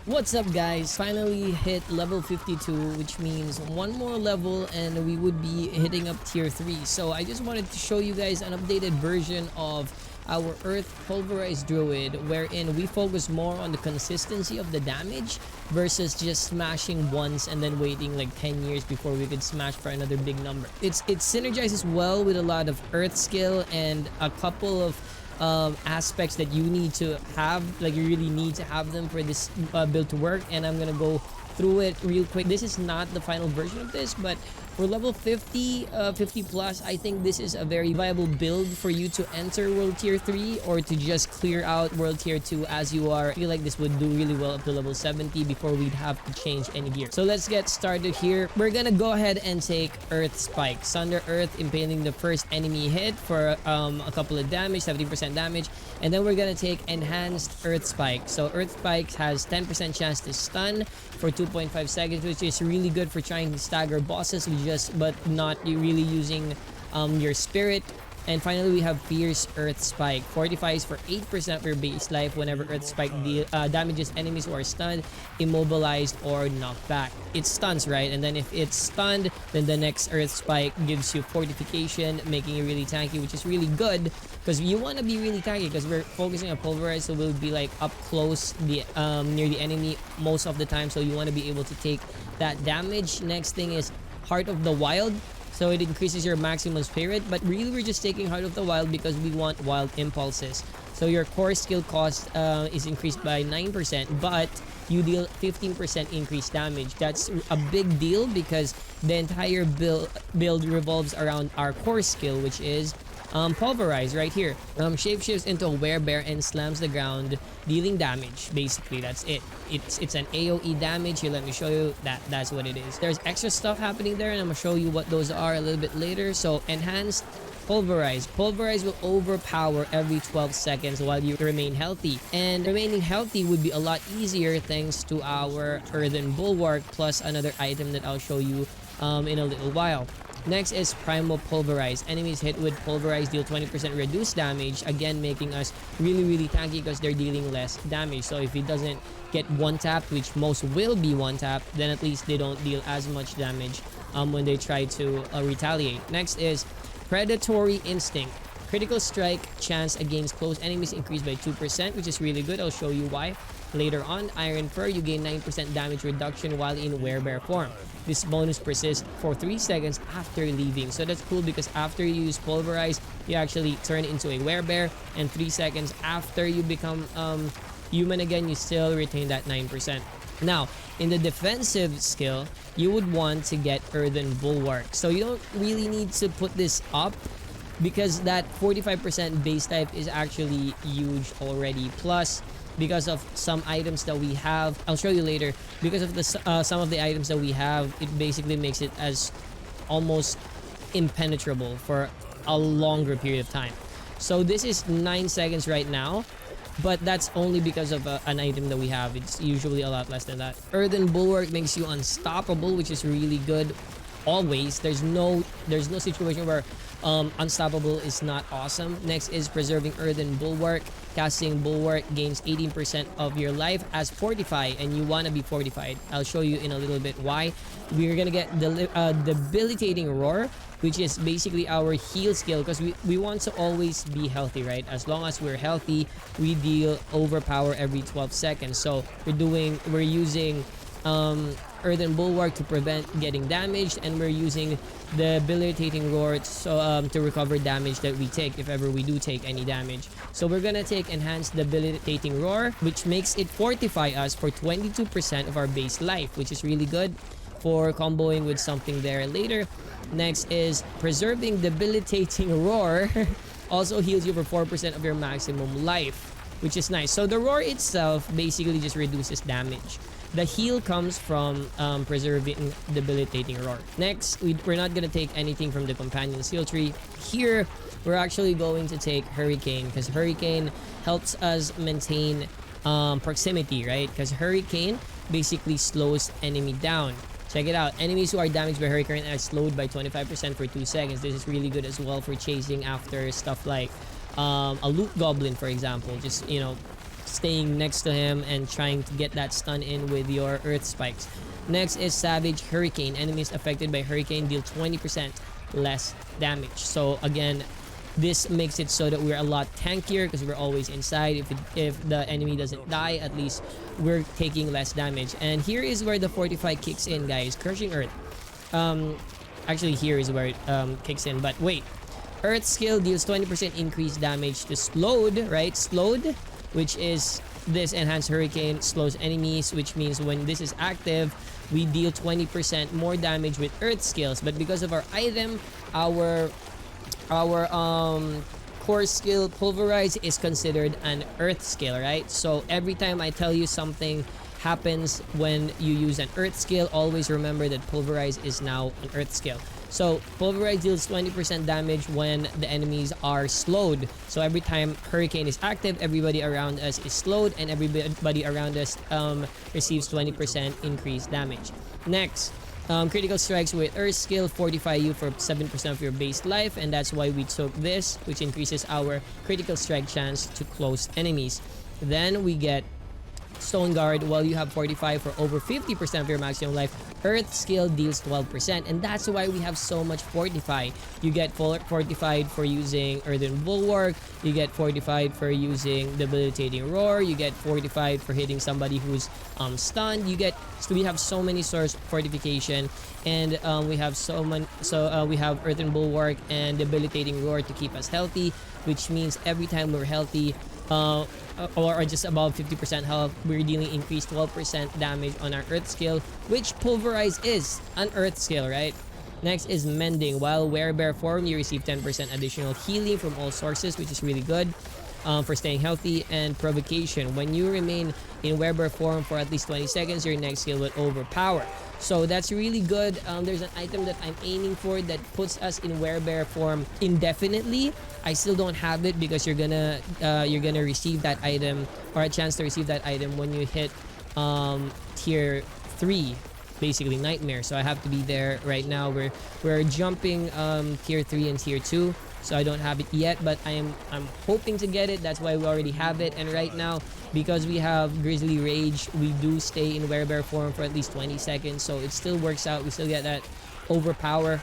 What's up guys, finally hit level 52, which means one more level and we would be hitting up tier 3. So I just wanted to show you guys an updated version of our Earth Pulverize Druid, wherein we focus more on the consistency of the damage versus just smashing once and then waiting like 10 years before we could smash for another big number. It synergizes well with a lot of Earth skill and a couple of aspects that you need to have, like you really need to have them for this build to work, and I'm gonna go through it real quick. This is not the final version of this, but for level 50 50 plus, I think this is a very viable build for you to enter world tier 3 or to just clear out world tier 2 as you are. I feel like this would do really well up to level 70 before we'd have to change any gear. So let's get started here. We're gonna go ahead and take Earth Spike. Sunder Earth, impaling the first enemy hit for a couple of damage, 70% damage, and then we're gonna take Enhanced Earth Spike. So Earth Spike has 10% chance to stun for 2.5 seconds, which is really good for trying to stagger bosses, but not really using your spirit. And finally, we have Fierce Earth Spike. Fortifies for 8% of your base life whenever Earth Spike damages enemies who are stunned, immobilized, or knocked back. It stuns, right? And then if it's stunned, then the next Earth Spike gives you Fortification, making it really tanky, which is really good because you want to be really tanky because we're focusing on Pulverize, so we'll be like up close near the enemy most of the time, so you want to be able to take that damage. Next thing is Heart of the Wild. So it increases your maximum spirit, but really we're just taking Heart of the Wild because we want wild impulses. So your core skill cost is increased by 9%, but you deal 15% increased damage. That's a big deal because the entire build revolves around our core skill, which is Pulverize right here. Shapeshifts into a werebear and slams the ground, dealing damage. Basically, that's it. It's an AoE damage. Here, let me show you that's what it is. There's extra stuff happening there, and I'm gonna show you what those are a little bit later. So Enhanced Pulverize. Pulverize will overpower every 12 seconds while you remain healthy. And remaining healthy would be a lot easier thanks to our Earthen Bulwark plus another item that I'll show you in a little while. Next is Primal Pulverize. Enemies hit with Pulverize deal 20% reduced damage, again making us really tanky because they're dealing less damage. So if it doesn't get one tapped, which most will be one tapped, then at least they don't deal as much damage when they try to retaliate. Next is Predatory Instinct. Critical strike chance against close enemies increased by 2%, which is really good. I'll show you why later on. Iron Fur, you gain 9% damage reduction while in werebear form. This bonus persists for 3 seconds after leaving. So that's cool because after you use Pulverize, you actually turn into a werebear, and 3 seconds after you become human again, you still retain that 9%. Now, in the defensive skill, you would want to get Earthen Bulwark. So you don't really need to put this up because that 45% base type is actually huge already. Plus, because of some items that we have, I'll show you later, because of the some of the items that we have, it basically makes it as almost impenetrable for a longer period of time. So this is 9 seconds right now, but that's only because of an item that we have. It's usually a lot less than that. Earthen Bulwark makes you unstoppable, which is really good. Always, there's no situation where unstoppable is not awesome. Next is Preserving Earthen Bulwark. Casting Bulwark gains 18% of your life as Fortify, and you want to be fortified. I'll show you in a little bit why. We're gonna get the Debilitating Roar, which is basically our heal skill because we want to always be healthy, right? As long as we're healthy, we deal Overpower every 12 seconds. So we're using Earthen Bulwark to prevent getting damaged, and we're using the Debilitating Roar to recover damage that we take if ever we do take any damage. So we're gonna take Enhanced Debilitating Roar, which makes it fortify us for 22% of our base life, which is really good for comboing with something there later. Next is Preserving Debilitating Roar. Also heals you for 4% of your maximum life, which is nice. So the roar itself basically just reduces damage. The heal comes from Preserving Debilitating Roar. Next, we're not going to take anything from the Companion Seal Tree. Here, we're actually going to take Hurricane because Hurricane helps us maintain proximity, right? Because Hurricane basically slows enemy down. Check it out. Enemies who are damaged by Hurricane are slowed by 25% for 2 seconds. This is really good as well for chasing after stuff like a loot goblin, for example. Just, you know, staying next to him and trying to get that stun in with your earth spikes. Next is Savage Hurricane. Enemies affected by hurricane deal 20% less damage. So again, this makes it so that we're a lot tankier because we're always inside. If the enemy doesn't die, at least we're taking less damage. And here is where the Fortify kicks in, guys. Crushing Earth. Actually, here is where it kicks in. But wait. Earth skill deals 20% increased damage to Slowed, right? Slowed, which is this enhanced hurricane, slows enemies, which means when this is active, we deal 20% more damage with Earth skills. But because of our item, our core skill Pulverize is considered an Earth skill, right? So every time I tell you something happens when you use an Earth skill, always remember that Pulverize is now an Earth skill. So Pulverize deals 20% damage when the enemies are slowed. So every time Hurricane is active, everybody around us is slowed, and everybody around us receives 20% increased damage. Next, critical strikes with Earth skill fortify you for 7% of your base life, and that's why we took this, which increases our critical strike chance to close enemies. Then we get Stone Guard. While you have Fortify for over 50% of your maximum life, Earth skill deals 12%, and that's why we have so much Fortify. You get Fortified for using Earthen Bulwark, you get Fortified for using Debilitating Roar, you get Fortified for hitting somebody who's stunned. So we have so many source fortification, and we have we have Earthen Bulwark and Debilitating Roar to keep us healthy, which means every time we're healthy, or just above 50% health, we're dealing increased 12% damage on our Earth skill, which Pulverize is an Earth skill, right? Next is Mending. While Werebear form, you receive 10% additional healing from all sources, which is really good for staying healthy. And Provocation. When you remain in Werebear form for at least 20 seconds, your next skill will Overpower. So that's really good. There's an item that I'm aiming for that puts us in Werebear form indefinitely. I still don't have it because you're gonna receive that item, or a chance to receive that item, when you hit tier 3, basically Nightmare. So I have to be there right now. We're jumping tier 3 and tier 2. So I don't have it yet, but I'm hoping to get it. That's why we already have it. And right now, because we have Grizzly Rage, we do stay in Werebear form for at least 20 seconds. So it still works out. We still get that Overpower.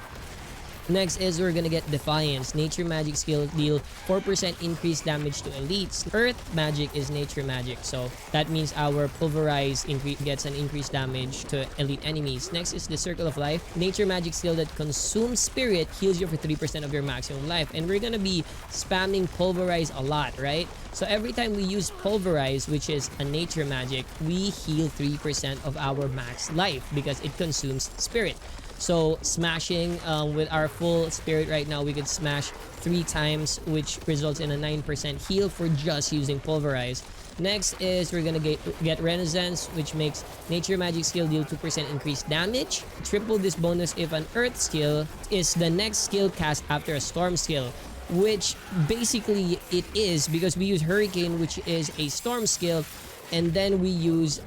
Next is we're gonna get Defiance. Nature magic skill deal 4% increased damage to elites. Earth magic is nature magic, so that means our Pulverize gets an increased damage to elite enemies. Next is the Circle of Life. Nature magic skill that consumes spirit heals you for 3% of your maximum life, and we're gonna be spamming Pulverize a lot, right? So every time we use Pulverize, which is a nature magic, we heal 3% of our max life because it consumes spirit. So smashing with our full spirit right now, we could smash 3 times, which results in a 9% heal for just using Pulverize. Next is we're gonna get Renaissance, which makes nature magic skill deal 2% increased damage. Triple this bonus if an Earth skill is the next skill cast after a Storm skill, which basically it is because we use Hurricane, which is a Storm skill, and then we use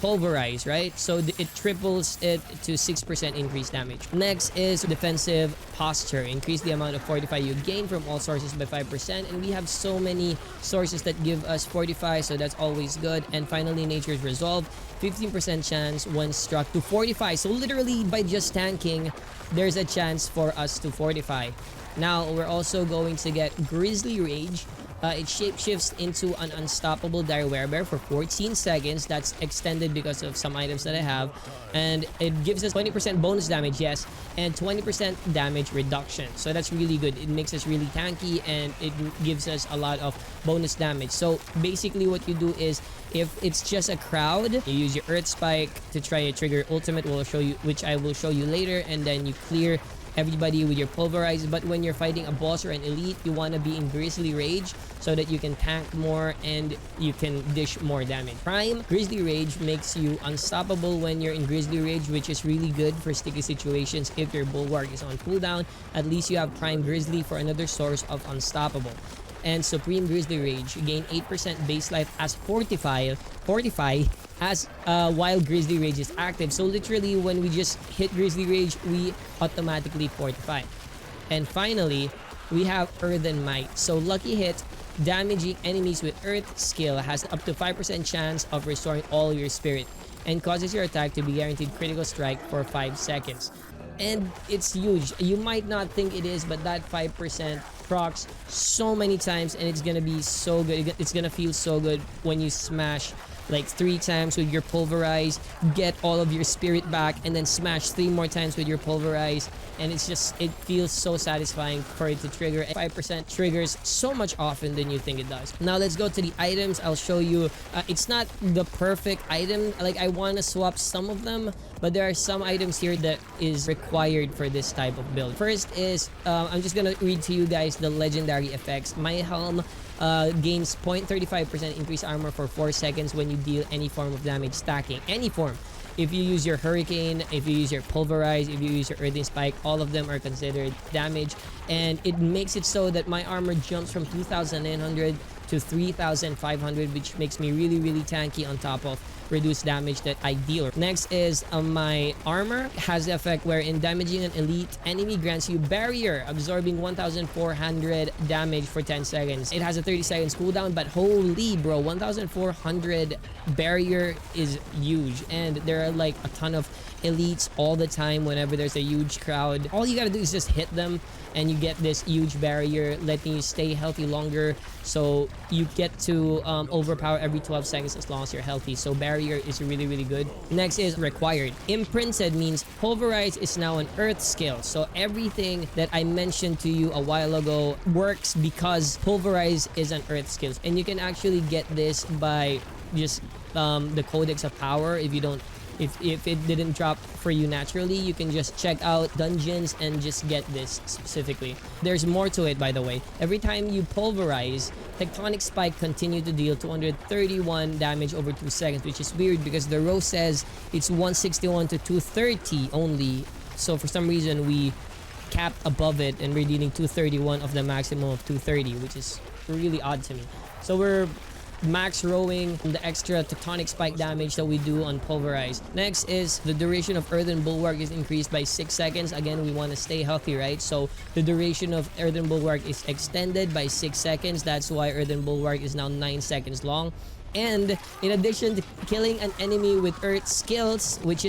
Pulverize, right? So it triples it to 6% increased damage. Next is Defensive Posture. Increase the amount of Fortify you gain from all sources by 5%, and we have so many sources that give us Fortify, so that's always good. And finally, Nature's Resolve. 15% chance when struck to Fortify. So literally by just tanking, there's a chance for us to Fortify. Now we're also going to get Grizzly Rage. It shapeshifts into an unstoppable dire werebear for 14 seconds. That's extended because of some items that I have. And it gives us 20% bonus damage, yes, and 20% damage reduction. So that's really good. It makes us really tanky, and it gives us a lot of bonus damage. So basically what you do is, if it's just a crowd, you use your Earth Spike to try to trigger ultimate, which I will show you later, and then you clear everybody with your Pulverize. But when you're fighting a boss or an elite, you want to be in Grizzly Rage so that you can tank more and you can dish more damage. Prime Grizzly Rage makes you unstoppable when you're in Grizzly Rage, which is really good for sticky situations. If your Bulwark is on cooldown, at least you have Prime Grizzly for another source of unstoppable. And Supreme Grizzly Rage, you gain 8% base life as Fortify as while Grizzly Rage is active. So literally when we just hit Grizzly Rage, we automatically Fortify. And finally, we have Earthen Might. So lucky hit Damaging enemies with earth skill has up to 5% chance of restoring all your spirit and causes your attack to be guaranteed critical strike for 5 seconds. And it's huge. You might not think it is, but that 5% procs so many times, and it's gonna be so good. It's gonna feel so good when you smash like 3 times with your Pulverize, get all of your spirit back, and then smash 3 more times with your Pulverize, and it's just, it feels so satisfying for it to trigger. 5% triggers so much often than you think it does. Now let's go to the items. I'll show you. It's not the perfect item. Like, I want to swap some of them, but there are some items here that is required for this type of build. First is, I'm just gonna read to you guys the legendary effects. My helm gains 0.35% increased armor for 4 seconds when you deal any form of damage stacking. Any form. If you use your hurricane, if you use your Pulverize, if you use your earthen spike, all of them are considered damage, and it makes it so that my armor jumps from 2,900 to 3,500, which makes me really tanky on top of reduced damage that I deal. Next is my armor has the effect wherein damaging an elite enemy grants you barrier, absorbing 1,400 damage for 10 seconds. It has a 30 seconds cooldown, but holy bro, 1,400 barrier is huge, and there are like a ton of elites all the time whenever there's a huge crowd. All you gotta do is just hit them and you get this huge barrier, letting you stay healthy longer, so you get to overpower every 12 seconds as long as you're healthy. So barrier is really good. Next is required. Imprinted means Pulverize is now an earth skill, so everything that I mentioned to you a while ago works because Pulverize is an earth skill, and you can actually get this by just the Codex of Power. If you don't, if it didn't drop for you naturally, you can just check out dungeons and just get this specifically. There's more to it, by the way. Every time you Pulverize, Tectonic Spike continue to deal 231 damage over 2 seconds, which is weird because the row says it's 161 to 230 only. So for some reason we capped above it and we're dealing 231 of the maximum of 230, which is really odd to me. So we're max rowing the extra Tectonic Spike damage that we do on Pulverize. Next is the duration of Earthen Bulwark is increased by 6 seconds. Again, we want to stay healthy, right? So the duration of Earthen Bulwark is extended by 6 seconds. That's why Earthen Bulwark is now 9 seconds long. And in addition to killing an enemy with earth skills, which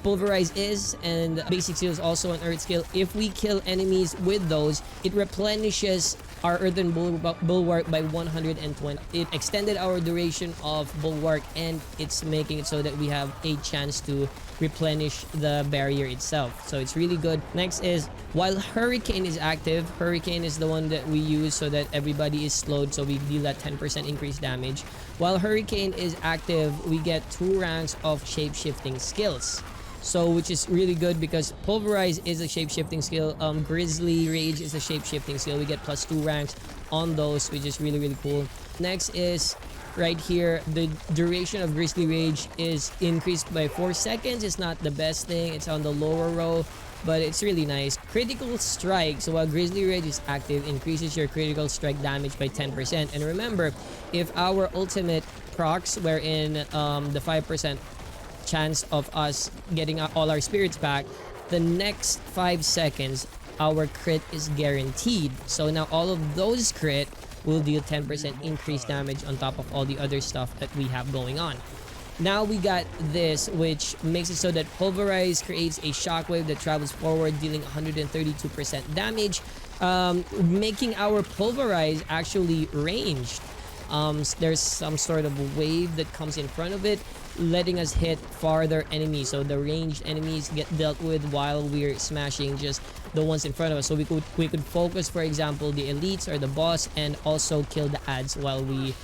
Pulverize is, and basic skill is also an earth skill, if we kill enemies with those, it replenishes our earthen bulwark by 120. It extended our duration of bulwark, and it's making it so that we have a chance to replenish the barrier itself. So it's really good. Next is, while Hurricane is active, Hurricane is the one that we use so that everybody is slowed, so we deal that 10% increased damage. While Hurricane is active, we get 2 ranks of shape-shifting skills. So, which is really good because Pulverize is a shape-shifting skill. Grizzly Rage is a shape-shifting skill. We get +2 ranks on those, which is really cool. Next is right here, the duration of Grizzly Rage is increased by 4 seconds. It's not the best thing. It's on the lower row, but it's really nice. Critical Strike. So while Grizzly Rage is active, increases your critical strike damage by 10%. And remember, if our ultimate procs, wherein the 5% chance of us getting all our spirits back, the next 5 seconds our crit is guaranteed. So now all of those crit will deal 10% increased damage on top of all the other stuff that we have going on. Now we got this, which makes it so that Pulverize creates a shockwave that travels forward, dealing 132% damage, making our Pulverize actually ranged. There's some sort of wave that comes in front of it, letting us hit farther enemies. So the ranged enemies get dealt with while we're smashing just the ones in front of us. So we could focus, for example, the elites or the boss, and also kill the ads while we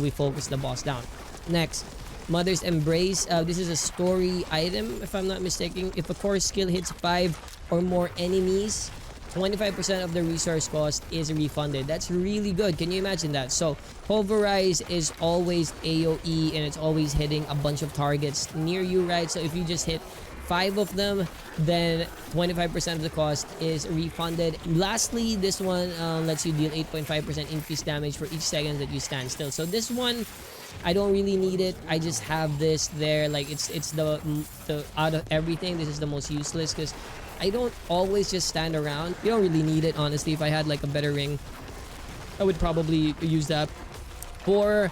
focus the boss down. Next, Mother's Embrace. This is a story item, if I'm not mistaken. If a core skill hits 5 or more enemies, 25% of the resource cost is refunded. That's really good. Can you imagine that? So Pulverize is always AoE, and it's always hitting a bunch of targets near you, right? So if you just hit 5 of them, then 25% of the cost is refunded. Lastly, this one lets you deal 8.5% increased damage for each second that you stand still. So this one, I don't really need it. I just have this there. Like it's the out of everything, this is the most useless because I don't always just stand around. You don't really need it, honestly. If I had like a better ring, I would probably use that. For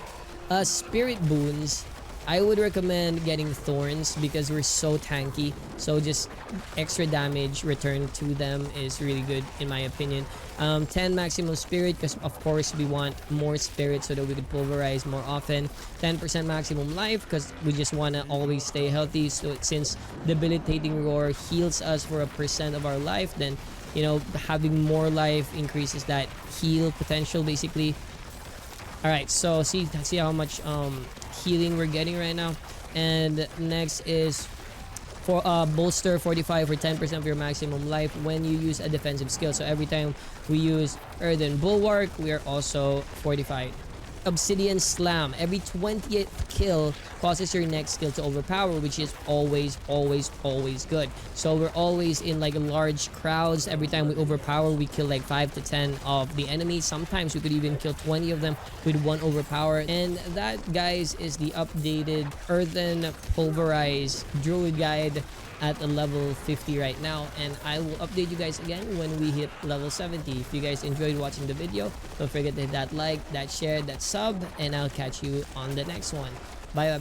spirit boons, I would recommend getting thorns because we're so tanky. So just extra damage returned to them is really good in my opinion. 10 maximum spirit because of course we want more spirit so that we could pulverize more often. 10% maximum life because we just want to always stay healthy. So since debilitating roar heals us for a percent of our life, then you know having more life increases that heal potential basically. All right, so see how much healing we're getting right now. And next is for bolster 45 for 10% of your maximum life when you use a defensive skill. So every time we use earthen bulwark, we are also fortified. Obsidian slam, every 20th kill causes your next skill to overpower, which is always good. So we're always in like large crowds. Every time we overpower, we kill like 5 to 10 of the enemies. Sometimes we could even kill 20 of them with one overpower. And that, guys, is the updated earthen pulverize druid guide at a level 50 right now, and I will update you guys again when we hit level 70. If you guys enjoyed watching the video, don't forget to hit that like, that share, that sub, and I'll catch you on the next one. Bye.